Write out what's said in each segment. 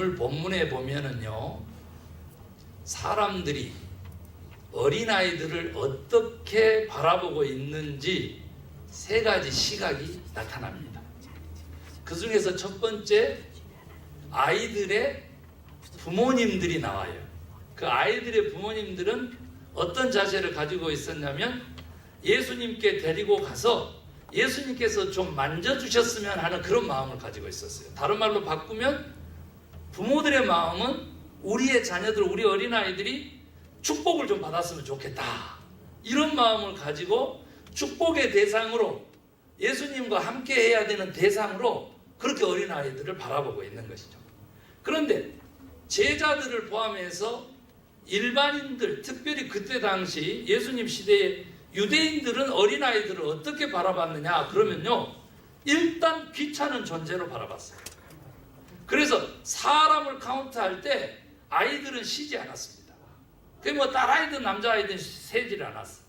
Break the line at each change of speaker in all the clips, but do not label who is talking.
오늘 본문에 보면은요, 사람들이 어린아이들을 어떻게 바라보고 있는지 세 가지 시각이 나타납니다. 그 중에서 첫 번째, 아이들의 부모님들이 나와요. 그 아이들의 부모님들은 어떤 자세를 가지고 있었냐면, 예수님께 데리고 가서 예수님께서 좀 만져주셨으면 하는 그런 마음을 가지고 있었어요. 다른 말로 바꾸면 부모들의 마음은 우리의 자녀들, 우리 어린아이들이 축복을 좀 받았으면 좋겠다, 이런 마음을 가지고 축복의 대상으로, 예수님과 함께 해야 되는 대상으로 그렇게 어린아이들을 바라보고 있는 것이죠. 그런데 제자들을 포함해서 일반인들, 특별히 그때 당시 예수님 시대에 유대인들은 어린아이들을 어떻게 바라봤느냐 그러면요, 일단 귀찮은 존재로 바라봤어요. 그래서 사람을 카운트할 때 아이들은 쉬지 않았습니다. 그게 뭐 딸아이든 남자아이든 세질 않았어.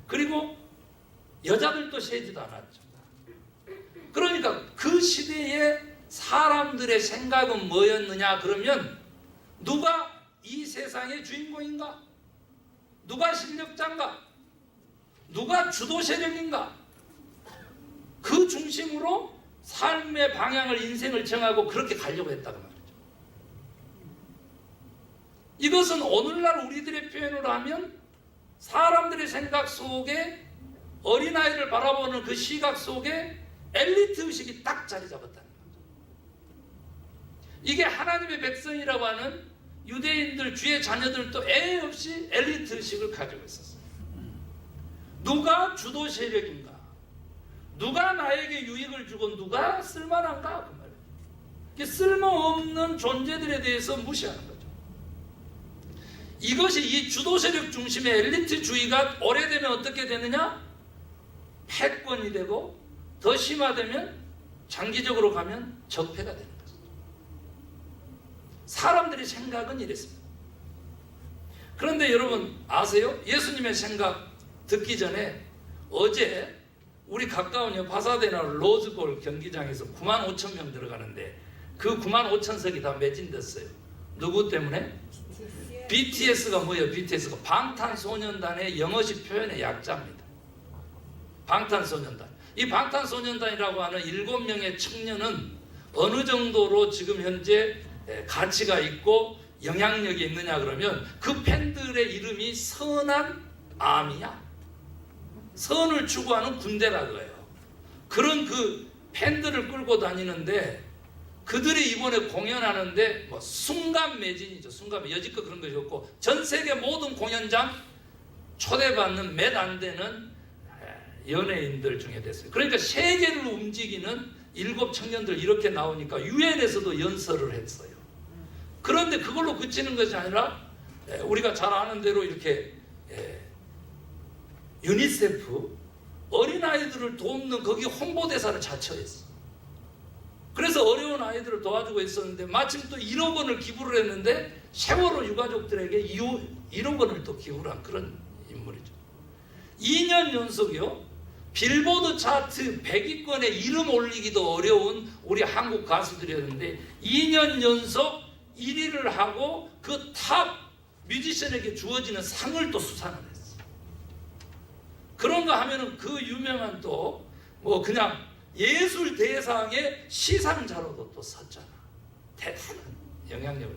그리고 여자들도 세지도 않았죠. 그러니까 그 시대에 사람들의 생각은 뭐였느냐 그러면, 누가 이 세상의 주인공인가? 누가 실력자인가? 누가 주도 세력인가? 그 중심으로 삶의 방향을, 인생을 정하고 그렇게 가려고 했다고 말이죠. 이것은 오늘날 우리들의 표현으로 하면 사람들의 생각 속에, 어린아이를 바라보는 그 시각 속에 엘리트 의식이 딱 자리 잡았다는 거죠. 이게 하나님의 백성이라고 하는 유대인들, 주의 자녀들도 애 없이 엘리트 의식을 가지고 있었어요. 누가 주도 세력인가? 누가 나에게 유익을 주고 누가 쓸만한가? 그 말이에요. 쓸모없는 존재들에 대해서 무시하는 거죠. 이것이, 이 주도 세력 중심의 엘리트주의가 오래되면 어떻게 되느냐? 패권이 되고, 더 심화되면, 장기적으로 가면 적폐가 되는 거죠. 사람들의 생각은 이랬습니다. 그런데 여러분 아세요? 예수님의 생각 듣기 전에 어제 우리 가까운 파사데나 로즈볼 경기장에서 95,000명 들어가는데 그 95,000석이 다 매진됐어요. 누구 때문에? BTS가 뭐예요? BTS가 방탄소년단의 영어식 표현의 약자입니다. 방탄소년단. 이 방탄소년단이라고 하는 7명의 청년은 어느 정도로 지금 현재 가치가 있고 영향력이 있느냐 그러면, 그 팬들의 이름이 선한 아미야. 선을 추구하는 군대라 그래요. 그런 그 팬들을 끌고 다니는데, 그들이 이번에 공연하는데 뭐 순간 매진이죠. 순간, 여지껏 그런 것이 없고, 전 세계 모든 공연장 초대받는 몇 안 되는 연예인들 중에 됐어요. 그러니까 세계를 움직이는 7 청년들 이렇게 나오니까 유엔에서도 연설을 했어요. 그런데 그걸로 그치는 것이 아니라, 우리가 잘 아는 대로 이렇게 유니세프 어린아이들을 돕는 거기 홍보대사를 자처했어. 그래서 어려운 아이들을 도와주고 있었는데, 마침 또 1억 원을 기부를 했는데, 세월호 유가족들에게 1억 원을 또 기부를 한 그런 인물이죠. 2년 연속이요, 빌보드 차트 100위권에 이름 올리기도 어려운 우리 한국 가수들이었는데 2년 연속 1위를 하고 그 탑 뮤지션에게 주어지는 상을 또 수상을 했어. 그런가 하면은 그 유명한 또 뭐 그냥 예술 대상의 시상자로도 또 섰잖아. 대단한 영향력을.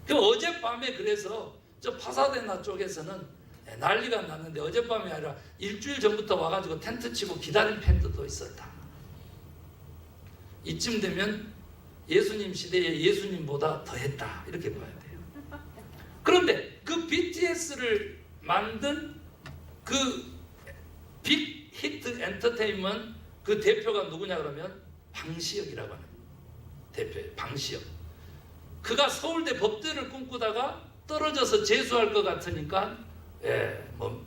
그 어젯밤에, 그래서 저 파사데나 쪽에서는 난리가 났는데, 어젯밤이 아니라 일주일 전부터 와가지고 텐트 치고 기다린 팬들도 있었다. 이쯤 되면 예수님 시대에 예수님보다 더했다, 이렇게 봐야 돼요. 그런데 그 BTS를 만든 그 빅 히트 엔터테인먼트 그 대표가 누구냐 그러면 방시혁이라고 하는 대표예요. 방시혁. 그가 서울대 법대를 꿈꾸다가 떨어져서 재수할 것 같으니까 뭐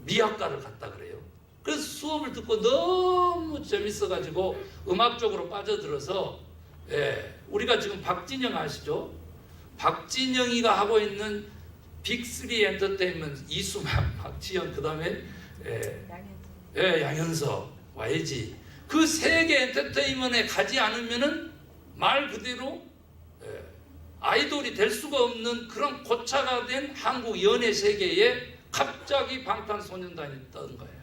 미학과를 갔다 그래요. 그래서 수업을 듣고 너무 재밌어가지고 음악 쪽으로 빠져들어서, 우리가 지금 박진영 아시죠? 박진영이가 하고 있는 빅3 엔터테인먼트, 이수만, 박지현, 그 다음에 양현석, YG, 그 세 개 엔터테인먼트에 가지 않으면은 말 그대로 아이돌이 될 수가 없는 그런 고차가 된 한국 연예 세계에 갑자기 방탄소년단이 뜬 거예요.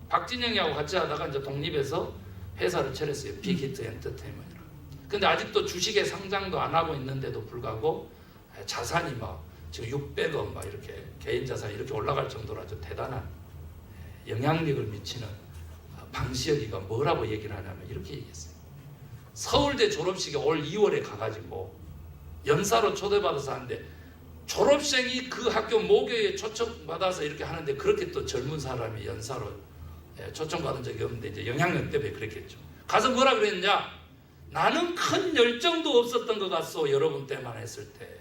박진영이하고 같이 하다가 이제 독립해서 회사를 차렸어요. 빅히트 엔터테인먼트라고. 근데 아직도 주식에 상장도 안 하고 있는데도 불구하고 자산이 막 지금 600억 막 이렇게 개인 자산이 이렇게 올라갈 정도로 아주 대단한 영향력을 미치는 방시혁이가 뭐라고 얘기를 하냐면 이렇게 얘기했어요. 서울대 졸업식에 올 2월에 가가지고 연사로 초대받아서 하는데 졸업생이 그 학교 모교에 초청받아서 이렇게 하는데 그렇게 또 젊은 사람이 연사로 초청받은 적이 없는데 이제 영향력 때문에 그랬겠죠. 가서 뭐라 그랬냐? 나는 큰 열정도 없었던 것 같소. 여러분 때만 했을 때.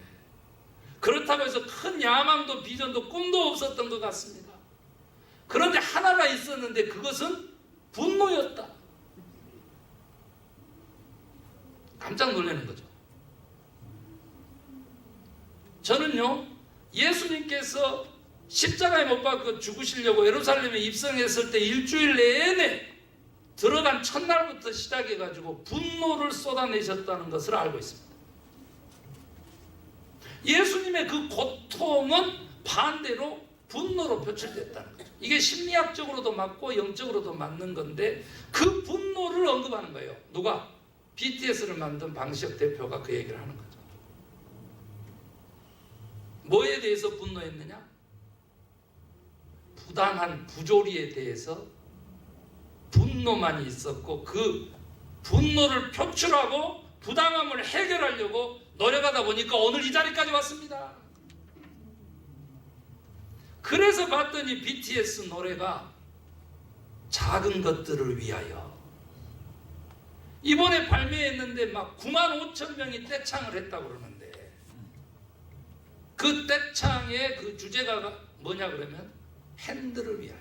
그렇다고 해서 큰 야망도 비전도 꿈도 없었던 것 같습니다. 그런데 하나가 있었는데 그것은 분노였다. 깜짝 놀라는 거죠. 저는요, 예수님께서 십자가에 못 박혀 죽으시려고 예루살렘에 입성했을 때 일주일 내내 들어간 첫날부터 시작해가지고 분노를 쏟아내셨다는 것을 알고 있습니다. 예수님의 그 고통은 반대로 분노로 표출됐다는 거죠. 이게 심리학적으로도 맞고 영적으로도 맞는 건데 그 분노를 언급하는 거예요. 누가? BTS를 만든 방시혁 대표가 그 얘기를 하는 거죠. 뭐에 대해서 분노했느냐? 부당한 부조리에 대해서 분노만 있었고 그 분노를 표출하고 부당함을 해결하려고 노력하다 보니까 오늘 이 자리까지 왔습니다. 그래서 봤더니 BTS 노래가 작은 것들을 위하여 이번에 발매했는데 막 9만 5천 명이 떼창을 했다고 그러는데 그 떼창의 그 주제가가 뭐냐 그러면 팬들을 위하여.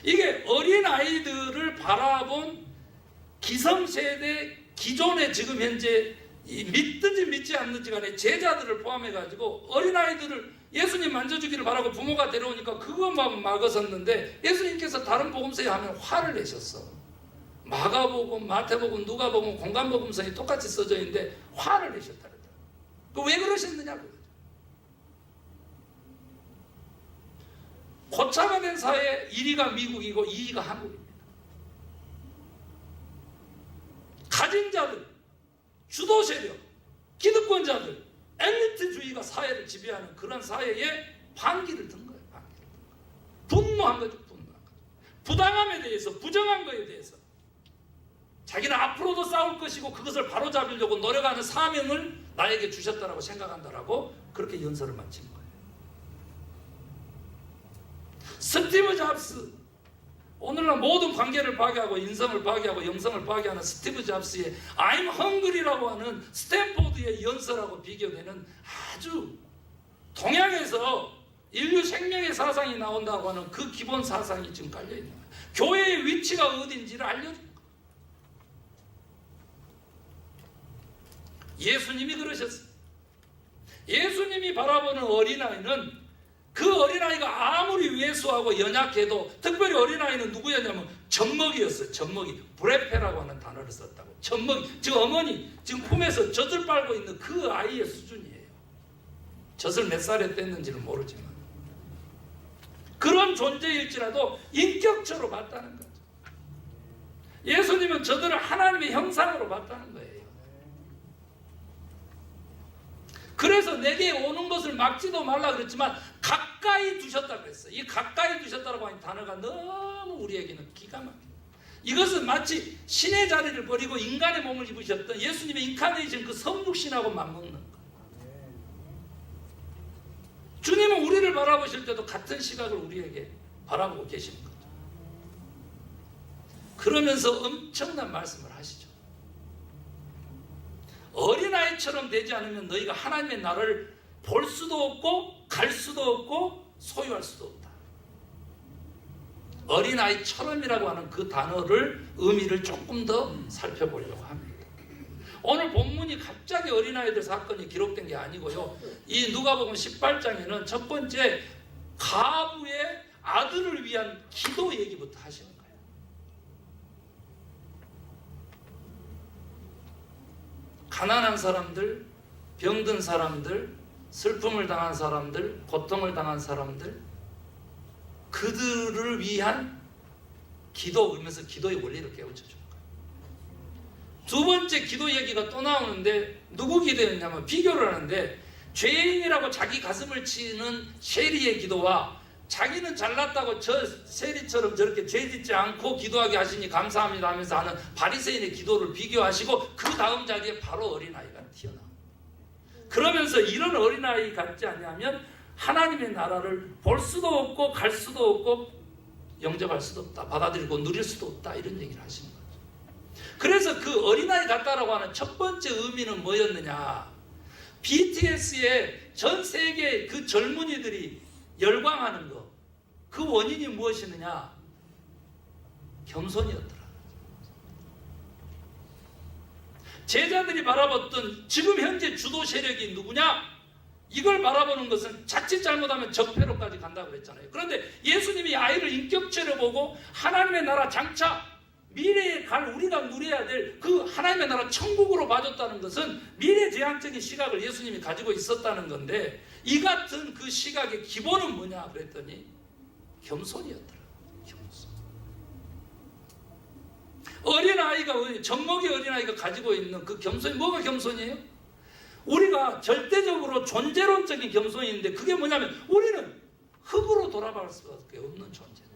이게 어린아이들을 바라본 기성세대 기존의 지금 현재 믿든지 믿지 않는지 간에 제자들을 포함해가지고 어린아이들을 예수님 만져주기를 바라고 부모가 데려오니까 그것만 막아섰는데 예수님께서 다른 복음서에 하면 화를 내셨어. 마가복음, 마태복음, 누가복음, 공간복음서에 똑같이 써져 있는데 화를 내셨다. 그 왜 그러셨느냐 그거죠. 고차가 된 사회 1위가 미국이고 2위가 한국입니다. 가진 자들, 주도 세력, 기득권자들, 엘리트주의가 사회를 지배하는 그런 사회에 반기를 든 거예요. 분노한 거죠. 분노한 거죠. 부당함에 대해서, 부정한 거에 대해서 자기는 앞으로도 싸울 것이고 그것을 바로잡으려고 노력하는 사명을 나에게 주셨다라고 생각한다라고 그렇게 연설을 마친 거예요. 스티브 잡스, 오늘날 모든 관계를 파괴하고 인성을 파괴하고 영성을 파괴하는 스티브 잡스의 I'm hungry라고 하는 스탠포드의 연설하고 비교되는 아주 동양에서 인류 생명의 사상이 나온다고 하는 그 기본 사상이 지금 깔려있는 거예요. 교회의 위치가 어딘지를 알려준 거예요. 예수님이 그러셨어요. 예수님이 바라보는 어린아이는 그 어린아이가 아무리 왜소하고 연약해도 특별히 어린아이는 누구였냐면 젖먹이였어요. 젖먹이. 브레페라고 하는 단어를 썼다고. 젖먹이. 지금 어머니 지금 품에서 젖을 빨고 있는 그 아이의 수준이에요. 젖을 몇 살에 뗐는지는 모르지만 그런 존재일지라도 인격체로 봤다는 거죠. 예수님은 저들을 하나님의 형상으로 봤다는 거예요. 그래서 내게 오는 것을 막지도 말라 그랬지만 가까이 두셨다고 했어요. 이 가까이 두셨다고 하는 단어가 너무 우리에게는 기가 막혀요. 이것은 마치 신의 자리를 버리고 인간의 몸을 입으셨던 예수님의 인카네이션 그 성육신하고 맞먹는 거예요. 주님은 우리를 바라보실 때도 같은 시각을 우리에게 바라보고 계시는 거죠. 그러면서 엄청난 말씀을 하시죠. 어린아이처럼 되지 않으면 너희가 하나님의 나라를 볼 수도 없고 갈 수도 없고 소유할 수도 없다. 어린아이처럼이라고 하는 그 단어를 의미를 조금 더 살펴보려고 합니다. 오늘 본문이 갑자기 어린아이들 사건이 기록된 게 아니고요. 이 누가복음 18장에는 첫 번째 가부의 아들을 위한 기도 얘기부터 하시는 거예요. 가난한 사람들, 병든 사람들, 슬픔을 당한 사람들, 고통을 당한 사람들, 그들을 위한 기도, 그러면서 기도의 원리를 깨우쳐 주는 거예요. 두 번째 기도 얘기가 또 나오는데 누구 기도였냐면 비교를 하는데 죄인이라고 자기 가슴을 치는 쉐리의 기도와 자기는 잘났다고 저 쉐리처럼 저렇게 죄짓지 않고 기도하게 하시니 감사합니다 하면서 하는 바리새인의 기도를 비교하시고 그 다음 자리에 바로 어린아이가 튀어나옵니다. 그러면서 이런 어린아이 같지 않냐면 하나님의 나라를 볼 수도 없고 갈 수도 없고 영접할 수도 없다, 받아들이고 누릴 수도 없다, 이런 얘기를 하시는 거죠. 그래서 그 어린아이 같다라고 하는 첫 번째 의미는 뭐였느냐, BTS의 전 세계 그 젊은이들이 열광하는 것, 그 원인이 무엇이느냐, 겸손이었더라. 제자들이 바라봤던 지금 현재 주도 세력이 누구냐, 이걸 바라보는 것은 자칫 잘못하면 적폐로까지 간다고 했잖아요. 그런데 예수님이 아이를 인격체로 보고 하나님의 나라 장차 미래에 갈 우리가 누려야 될 그 하나님의 나라 천국으로 봐줬다는 것은 미래지향적인 시각을 예수님이 가지고 있었다는 건데, 이 같은 그 시각의 기본은 뭐냐 그랬더니 겸손이었더라. 겸손. 어린아이가, 젖먹이 어린아이가 가지고 있는 그 겸손이 뭐가 겸손이에요? 우리가 절대적으로 존재론적인 겸손인데 그게 뭐냐면 우리는 흙으로 돌아갈 수밖에 없는 존재다.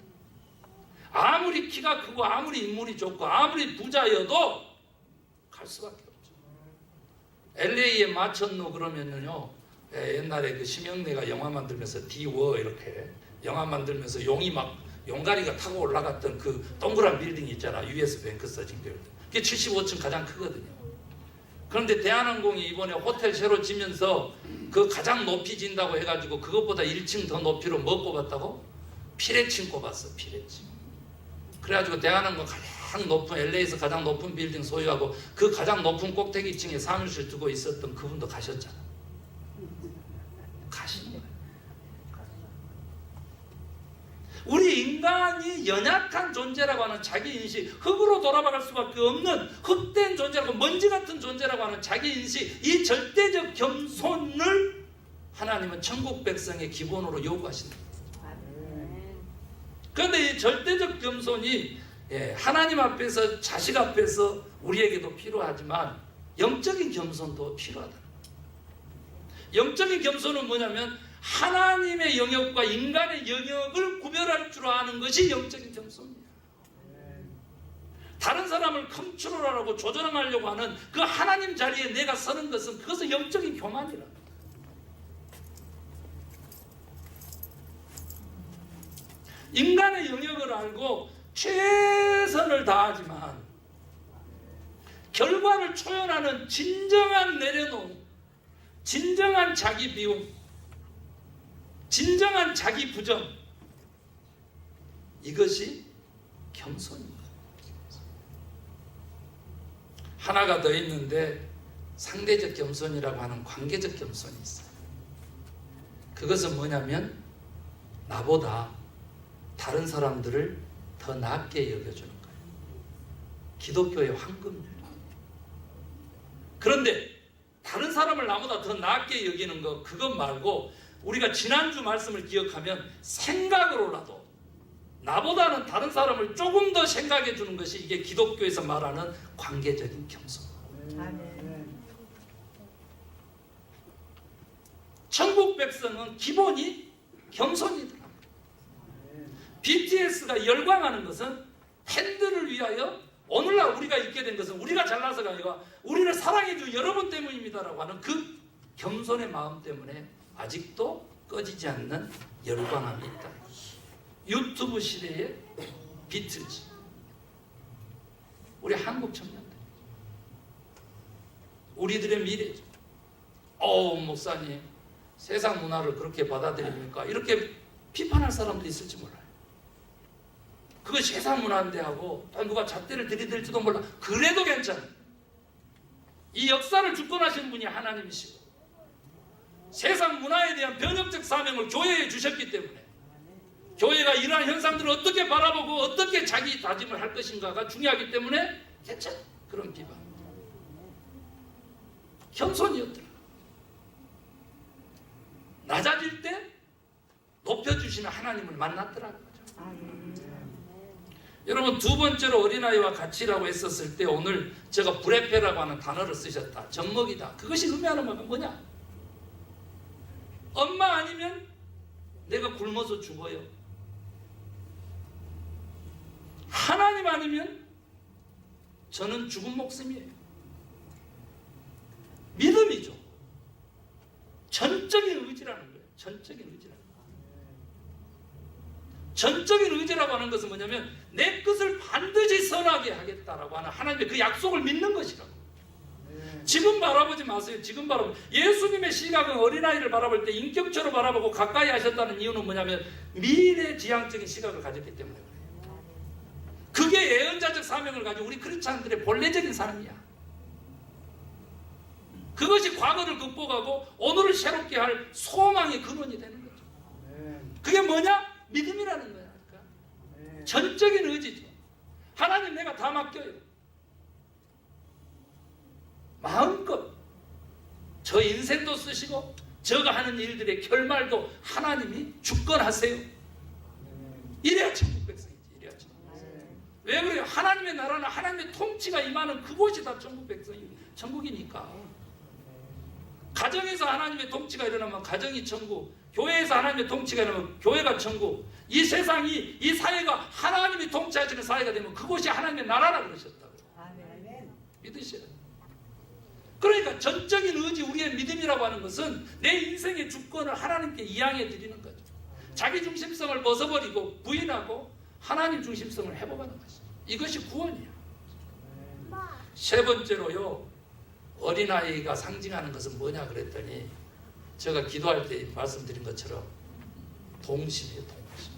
아무리 키가 크고 아무리 인물이 좋고 아무리 부자여도 갈 수밖에 없죠. LA에 마천루 그러면요, 옛날에 그 심영래가 영화 만들면서 디워 이렇게 영화 만들면서 용이 막 용가리가 타고 올라갔던 그 동그란 빌딩 있잖아, US 뱅크 서진 빌딩. 그게 75층 가장 크거든요. 그런데 대한항공이 이번에 호텔 새로 지면서 그 가장 높이 진다고 해가지고 그것보다 1층 더 높이로 뭐 꼽았다고? 피레칭 꼽았어, 피레칭. 그래가지고 대한항공 가장 높은, LA에서 가장 높은 빌딩 소유하고 그 가장 높은 꼭대기층에 사무실 두고 있었던 그분도 가셨잖아. 가신 거예요. 우리 인간이 연약한 존재라고 하는 자기인식, 흙으로 돌아갈 수밖에 없는 흙된 존재라고, 먼지 같은 존재라고 하는 자기인식, 이 절대적 겸손을 하나님은 천국 백성의 기본으로 요구하신다. 그런데 이 절대적 겸손이 하나님 앞에서, 자식 앞에서 우리에게도 필요하지만 영적인 겸손도 필요하다. 영적인 겸손은 뭐냐면 하나님의 영역과 인간의 영역을 구별할 줄 아는 것이 영적인 겸손이에요. 다른 사람을 컨트롤하려고 조절하려고 하는 그 하나님 자리에 내가 서는 것은, 그것은 영적인 교만이라. 인간의 영역을 알고 최선을 다하지만 결과를 초연하는 진정한 내려놓음, 진정한 자기 비움, 진정한 자기 부정, 이것이 겸손입니다. 하나가 더 있는데 상대적 겸손이라고 하는 관계적 겸손이 있어요. 그것은 뭐냐면 나보다 다른 사람들을 더 낮게 여겨주는 거예요. 기독교의 황금률. 그런데 다른 사람을 나보다 더 낮게 여기는 거, 그것 말고 우리가 지난주 말씀을 기억하면 생각으로라도 나보다는 다른 사람을 조금 더 생각해 주는 것이, 이게 기독교에서 말하는 관계적인 겸손. 천국 백성은 기본이 겸손이더라. BTS가 열광하는 것은 팬들을 위하여, 오늘날 우리가 있게 된 것은 우리가 잘나서가 아니라 우리를 사랑해 준 여러분 때문입니다라고 하는 그 겸손의 마음 때문에 아직도 꺼지지 않는 열광함이 있다. 유튜브 시대의 비틀즈, 우리 한국 청년들, 우리들의 미래죠. 목사님 세상 문화를 그렇게 받아들입니까? 이렇게 비판할 사람도 있을지 몰라요. 그거 세상 문화인데 하고 또 누가 잣대를 들이댈지도 몰라. 그래도 괜찮아. 이 역사를 주권하신 분이 하나님이시고 세상 문화에 대한 변혁적 사명을 교회에 주셨기 때문에 교회가 이러한 현상들을 어떻게 바라보고 어떻게 자기 다짐을 할 것인가가 중요하기 때문에 괜찮아. 그런 비판. 겸손이었더라. 낮아질 때 높여주시는 하나님을 만났더라고요. 여러분, 두 번째로 어린아이와 같이라고 했었을 때 오늘 제가 브레페라고 하는 단어를 쓰셨다. 젖먹이다. 그것이 의미하는 말은 뭐냐? 엄마 아니면 내가 굶어서 죽어요. 하나님 아니면 저는 죽은 목숨이에요. 믿음이죠. 전적인 의지라는 거예요. 전적인 의지라는 거예요. 전적인 의지라고 하는 것은 뭐냐면 내 것을 반드시 선하게 하겠다라고 하는 하나님의 그 약속을 믿는 것이라고. 지금 바라보지 마세요. 지금 바라보고 예수님의 시각은 어린아이를 바라볼 때 인격적으로 바라보고 가까이 하셨다는 이유는 뭐냐면 미래지향적인 시각을 가졌기 때문에 그래요. 그게 예언자적 사명을 가지고 우리 크리스찬들의 본래적인 삶이야. 그것이 과거를 극복하고 오늘을 새롭게 할 소망의 근원이 되는 거죠. 그게 뭐냐? 믿음이라는 거야. 그러니까 전적인 의지죠. 하나님 내가 다 맡겨요. 마음껏 저 인생도 쓰시고 저가 하는 일들의 결말도 하나님이 주권하세요. 이래야 천국 백성이지. 이래야 천국 백성. 왜 그래요? 하나님의 나라는 하나님의 통치가 임하는 그곳이 다 천국 백성이 천국이니까. 가정에서 하나님의 통치가 일어나면 가정이 천국, 교회에서 하나님의 통치가 일어나면 교회가 천국, 이 세상이, 이 사회가 하나님이 통치하시는 사회가 되면 그곳이 하나님의 나라라 그러셨다고요. 믿으셔야 돼요. 그러니까 전적인 의지, 우리의 믿음이라고 하는 것은 내 인생의 주권을 하나님께 이양해 드리는 거죠. 자기 중심성을 벗어버리고 부인하고 하나님 중심성을 회복하는 것이죠. 이것이 구원이에요. 세 번째로요, 어린아이가 상징하는 것은 뭐냐 그랬더니 제가 기도할 때 말씀드린 것처럼 동심이에요. 동심.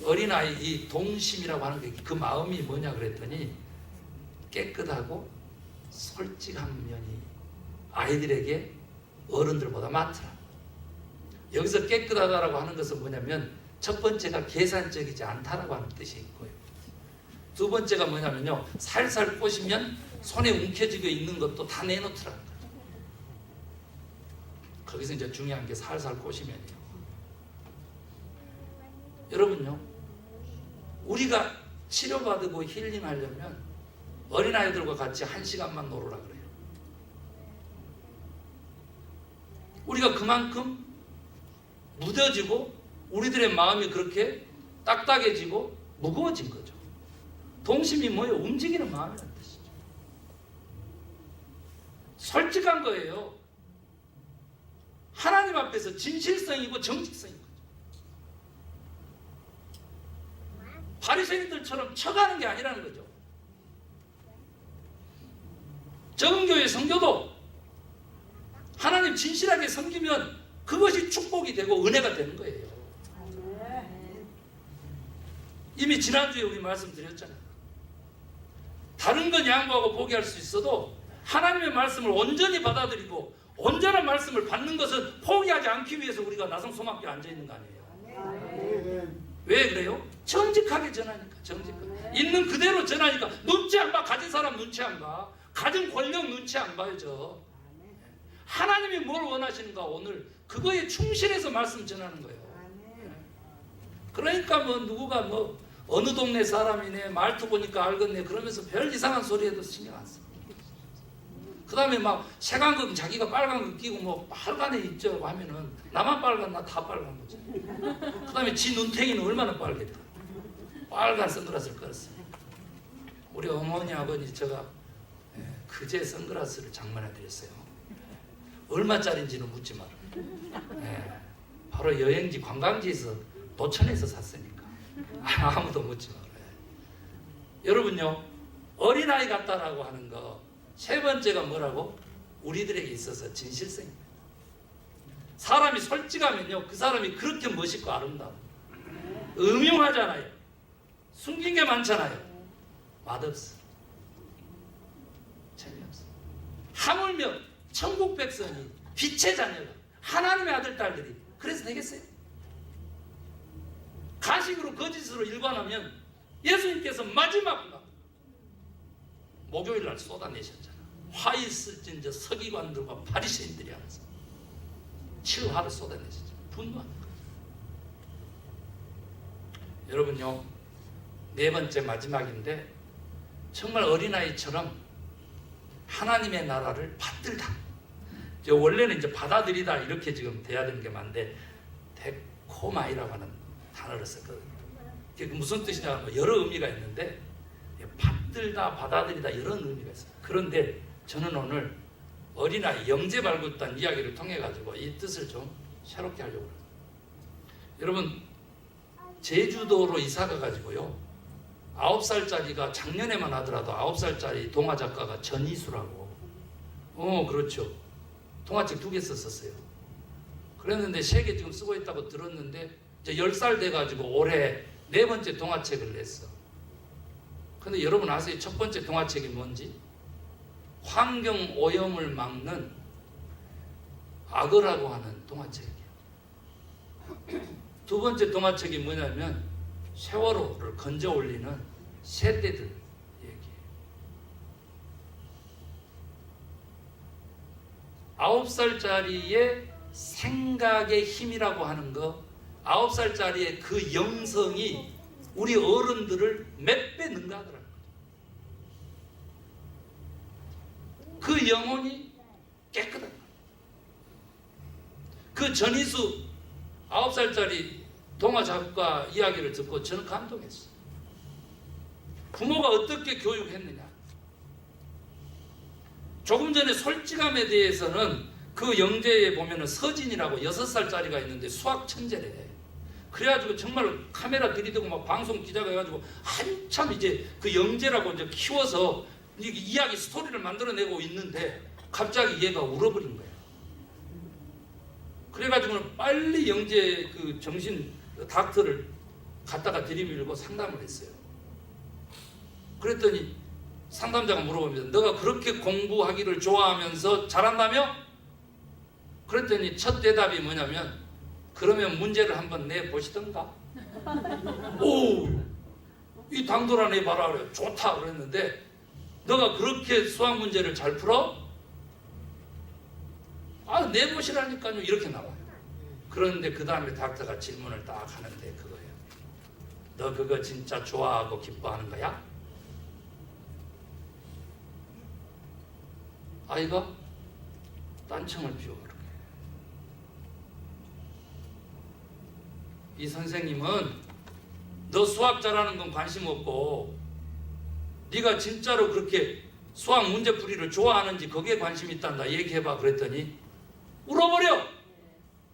어린아이 이 동심이라고 하는 게 그 마음이 뭐냐 그랬더니 깨끗하고 솔직한 면이 아이들에게 어른들보다 많더라. 여기서 깨끗하다라고 하는 것은 뭐냐면 첫 번째가 계산적이지 않다라고 하는 뜻이 있고요. 두 번째가 뭐냐면요, 살살 꼬시면 손에 움켜쥐고 있는 것도 다 내놓더라는 거죠. 거기서 이제 중요한 게 살살 꼬시면요. 여러분요, 우리가 치료받고 힐링하려면 어린아이들과 같이 1시간만 놀으라 그래요. 우리가 그만큼 무뎌지고 우리들의 마음이 그렇게 딱딱해지고 무거워진 거죠. 동심이 뭐예요? 움직이는 마음이라는 뜻이죠. 솔직한 거예요. 하나님 앞에서 진실성이고 정직성인 거죠. 바리새인들처럼 쳐가는 게 아니라는 거죠. 적은 교회 성도도 하나님 진실하게 섬기면 그것이 축복이 되고 은혜가 되는 거예요. 이미 지난주에 우리 말씀드렸잖아요. 다른 건 양보하고 포기할 수 있어도 하나님의 말씀을 온전히 받아들이고 온전한 말씀을 받는 것은 포기하지 않기 위해서 우리가 나성소망교에 앉아있는 거 아니에요. 왜 그래요? 정직하게 전하니까. 정직하게 있는 그대로 전하니까. 눈치 안 봐. 가진 사람 눈치 안 봐. 가진 권력 눈치 안 봐요. 저 하나님이 뭘 원하시는가 오늘 그거에 충실해서 말씀 전하는 거예요. 그러니까 뭐 누구가 뭐 어느 동네 사람이네, 말투 보니까 알겠네 그러면서 별 이상한 소리 해도 신경 안 써. 그 다음에 막 색안경 자기가 빨간 거 끼고 뭐 빨간애 있죠 하면은 나만 빨간 나 다 빨간 거지. 그 다음에 지 눈탱이는 얼마나 빨겠다. 빨간 선글라스를 꼈어요. 우리 어머니 아버지 제가 그제 선글라스를 장만해 드렸어요. 얼마짜리인지는 묻지 마라. 바로 여행지 관광지에서 노천에서 샀으니까 아무도 묻지 말아요. 여러분요, 어린아이 같다라고 하는 거 세 번째가 뭐라고? 우리들에게 있어서 진실성입니다. 사람이 솔직하면요, 그 사람이 그렇게 멋있고 아름다워. 음흉하잖아요. 숨긴 게 많잖아요. 맛없어. 재미없어. 하물며 천국 백성이 빛의 자녀가 하나님의 아들 딸들이 그래서 되겠어요? 가식으로 거짓으로 일관하면 예수님께서 마지막 목요일 날 쏟아내셨잖아. 화 있을진 저 서기관들과 바리새인들이 하면서 치유화를 쏟아내시죠. 분노합니다. 여러분요, 네 번째 마지막인데 정말 어린아이처럼 하나님의 나라를 받들다. 원래는 이제 받아들이다 이렇게 지금 돼야 되는 게 맞는데 데코마이라고 하는 단어를 썼거든요. 그게 무슨 뜻이냐 하면 여러 의미가 있는데 받들다, 받아들이다 이런 의미가 있어요. 그런데 저는 오늘 어린아이 영재발굴단 이야기를 통해 가지고 이 뜻을 좀 새롭게 하려고 해요. 여러분, 제주도로 이사가 가지고요, 9살짜리가 작년에만 하더라도 9살짜리 동화 작가가 전이수라고, 그렇죠, 동화책 2개 썼었어요. 그랬는데 3개 지금 쓰고 있다고 들었는데 이제 10살 돼가지고 올해 4번째 동화책을 냈어. 근데 여러분 아세요? 첫 번째 동화책이 뭔지? 환경 오염을 막는 악어라고 하는 동화책이에요. 두 번째 동화책이 뭐냐면 세월호를 건져 올리는 새떼들 얘기예요. 9살짜리의 생각의 힘이라고 하는 거, 9살짜리의 그 영성이 우리 어른들을 몇 배 능가하더라고요. 그 영혼이 깨끗한 거예요. 그 전이수 9살짜리 동화 작가 이야기를 듣고 저는 감동했어요. 부모가 어떻게 교육했느냐. 조금 전에 솔직함에 대해서는 그 영재에 보면은 서진이라고 6살짜리가 있는데 수학 천재래. 그래가지고 정말 카메라 들이대고 막 방송 기자가 해가지고 한참 이제 그 영재라고 이제 키워서 이야기 스토리를 만들어내고 있는데 갑자기 얘가 울어버린 거예요. 그래가지고는 빨리 영재 그 정신 닥터를 갖다가 들이밀고 상담을 했어요. 그랬더니 상담자가 물어봅니다. 너가 그렇게 공부하기를 좋아하면서 잘한다며? 그랬더니 첫 대답이 뭐냐면, 그러면 문제를 한번 내보시던가? 오! 이 당돌한 애 봐라 그래. 좋다 그랬는데, 너가 그렇게 수학 문제를 잘 풀어? 아, 내보시라니까요. 이렇게 나와요. 그런데 그 다음에 닥터가 질문을 딱 하는데 그거예요. 너 그거 진짜 좋아하고 기뻐하는 거야? 아이가 딴청을 피워 그렇게. 이 선생님은 너 수학 잘하는 건 관심 없고 네가 진짜로 그렇게 수학 문제풀이를 좋아하는지 거기에 관심 있단다. 얘기해봐. 그랬더니 울어버려.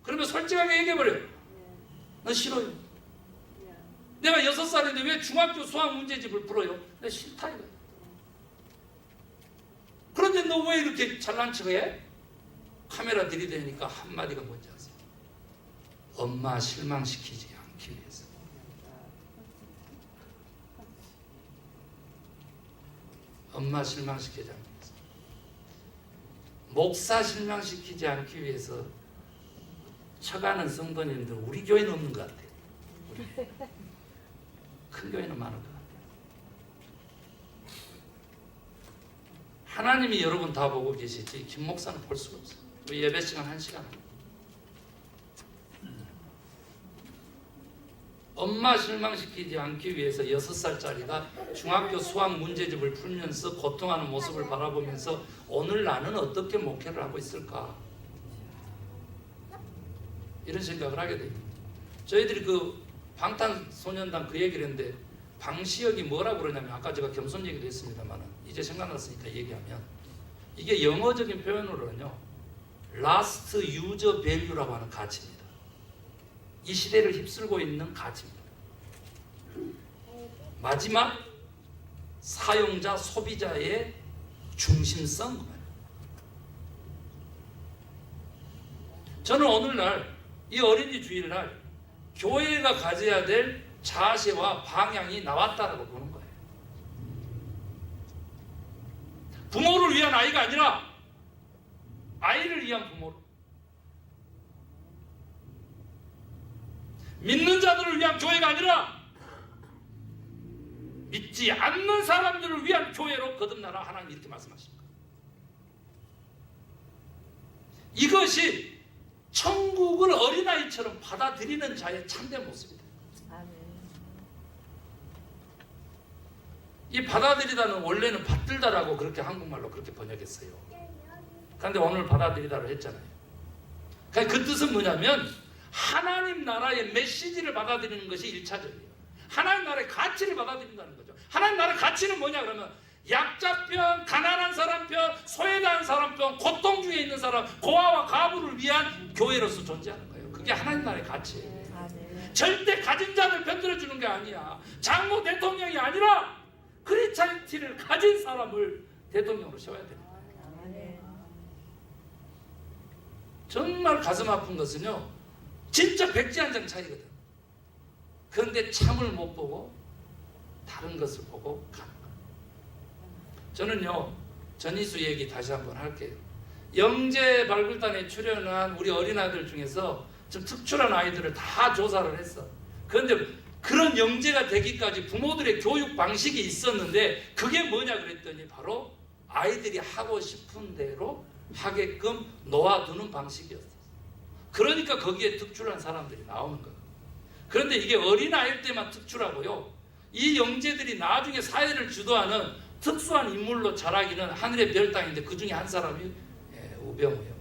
그러면 솔직하게 얘기해버려. 나 싫어요. 내가 6살인데 왜 중학교 수학 문제집을 풀어요? 나 싫다 이거야. 그런데 너 왜 이렇게 잘난 척해? 카메라 들이대니까 한마디가 뭔지 아세요? 엄마 실망시키지 않기 위해서. 엄마 실망시키지 않기 위해서. 목사 실망시키지 않기 위해서 쳐가는 성도님들 우리 교회는 없는 것 같아요. 우리. 큰 교회는 많은 것 같아요. 하나님이 여러분 다 보고 계시지 김 목사는 볼 수가 없어요. 우리 예배 시간 1시간. 엄마 실망시키지 않기 위해서 6살짜리가 중학교 수학 문제집을 풀면서 고통하는 모습을 바라보면서 오늘 나는 어떻게 목회를 하고 있을까? 이런 생각을 하게 됩니다. 저희들이 그 방탄소년단 그 얘기를 했는데 방시혁이 뭐라고 그러냐면, 아까 제가 겸손 얘기도 했습니다만 이제 생각났으니까 얘기하면, 이게 영어적인 표현으로는요 Last User Value라고 하는 가치입니다. 이 시대를 휩쓸고 있는 가치입니다. 마지막 사용자, 소비자의 중심성. 저는 오늘날 이 어린이 주일날 교회가 가져야 될 자세와 방향이 나왔다라고 보는 거예요. 부모를 위한 아이가 아니라 아이를 위한 부모로, 믿는 자들을 위한 교회가 아니라 믿지 않는 사람들을 위한 교회로 거듭나라. 하나님 이렇게 말씀하십니다. 이것이 천국을 어린아이처럼 받아들이는 자의 참된 모습이다. 이 받아들이다는 원래는 받들다라고 그렇게 한국말로 그렇게 번역했어요. 그런데 오늘 받아들이다로 했잖아요. 그러니까 그 뜻은 뭐냐면 하나님 나라의 메시지를 받아들이는 것이 1차적이에요. 하나님 나라의 가치를 받아들인다는 거죠. 하나님 나라의 가치는 뭐냐 그러면 약자 편, 가난한 사람 편, 소외당한 사람 편, 고통 중에 있는 사람, 고아와 가부를 위한 교회로서 존재하는 거예요. 그게 하나님 나라의 가치예요. 절대 가진 자를 편들어 주는 게 아니야. 장로 대통령이 아니라 크리스찬티를 가진 사람을 대통령으로 세워야 되는 거예요. 정말 가슴 아픈 것은요, 진짜 백지 한 장 차이거든. 그런데 참을 못 보고 다른 것을 보고 가는 거예요. 저는요, 전이수 얘기 다시 한번 할게요. 영재 발굴단에 출연한 우리 어린아이들 중에서 좀 특출한 아이들을 다 조사를 했어. 그런데 그런 영재가 되기까지 부모들의 교육 방식이 있었는데 그게 뭐냐 그랬더니 바로 아이들이 하고 싶은 대로 하게끔 놓아두는 방식이었어. 그러니까 거기에 특출한 사람들이 나오는 거예요. 그런데 이게 어린아이일 때만 특출하고요, 이 영재들이 나중에 사회를 주도하는 특수한 인물로 자라기는 하늘의 별 땅인데 그 중에 한 사람이 우병우예요.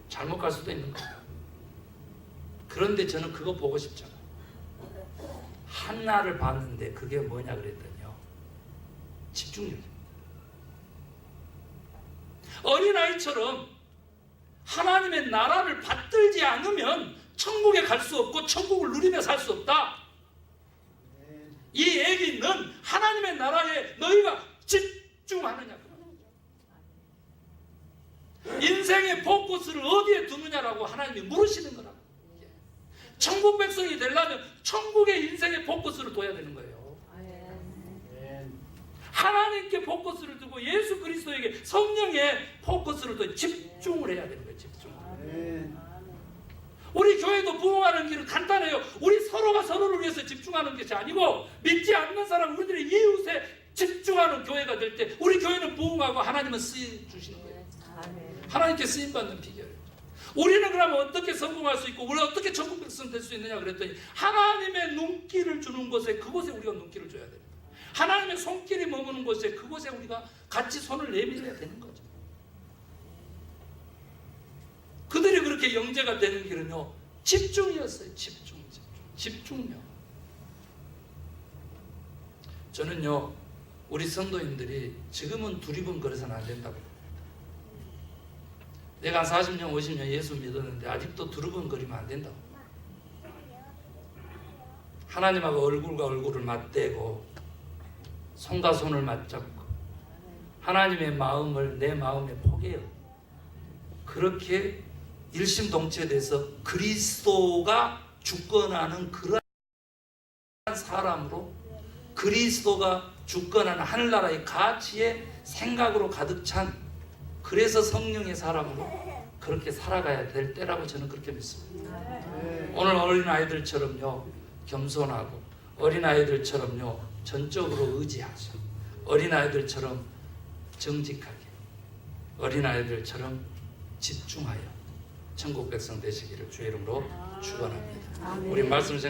잘못 갈 수도 있는 거예요. 그런데 저는 그거 보고 싶잖아요. 한나를 봤는데 그게 뭐냐 그랬더니요, 집중력입니다. 어린아이처럼 하나님의 나라를 받들지 않으면 천국에 갈 수 없고 천국을 누리며 살 수 없다. 이 얘기는 하나님의 나라에 너희가 집중하느냐, 인생의 포커스를 어디에 두느냐라고 하나님이 물으시는 거라. 천국 백성이 되려면 천국의 인생의 포커스를 둬야 되는 거예요. 하나님께 포커스를 두고 예수 그리스도에게, 성령의 포커스를 둬 집중을 해야 되는 거예요. 집중. 우리 교회도 부흥하는 길은 간단해요. 우리 서로가 서로를 위해서 집중하는 것이 아니고 믿지 않는 사람, 우리들의 이웃에 집중하는 교회가 될 때 우리 교회는 부흥하고 하나님은 쓰임 주시는 거예요. 하나님께 쓰임받는 비결이에요. 우리는 그러면 어떻게 성공할 수 있고 우리가 어떻게 천국 백성 될 수 있느냐 그랬더니 하나님의 눈길을 주는 곳에, 그곳에 우리가 눈길을 줘야 됩니다. 하나님의 손길이 머무는 곳에, 그곳에 우리가 같이 손을 내밀어야 되는 거죠. 그들이 그렇게 영재가 되는 길은요, 집중이었어요. 집중력. 저는요, 우리 성도인들이 지금은 두리번거려서는 안 된다고 봅니다. 내가 한 40년, 50년 예수 믿었는데 아직도 두리번거리면 안 된다고. 하나님하고 얼굴과 얼굴을 맞대고 손과 손을 맞잡고 하나님의 마음을 내 마음에 포개요. 그렇게 일심동체돼서 그리스도가 주권하는 그러한 사람으로, 그리스도가 주권하는 하늘나라의 가치의 생각으로 가득 찬, 그래서 성령의 사람으로 그렇게 살아가야 될 때라고 저는 그렇게 믿습니다. 오늘 어린아이들처럼요, 겸손하고 어린아이들처럼요, 전적으로 의지하죠. 어린아이들처럼 정직하게, 어린아이들처럼 집중하여 천국 백성 되시기를 주의 이름으로 축원합니다. 우리 말씀 생각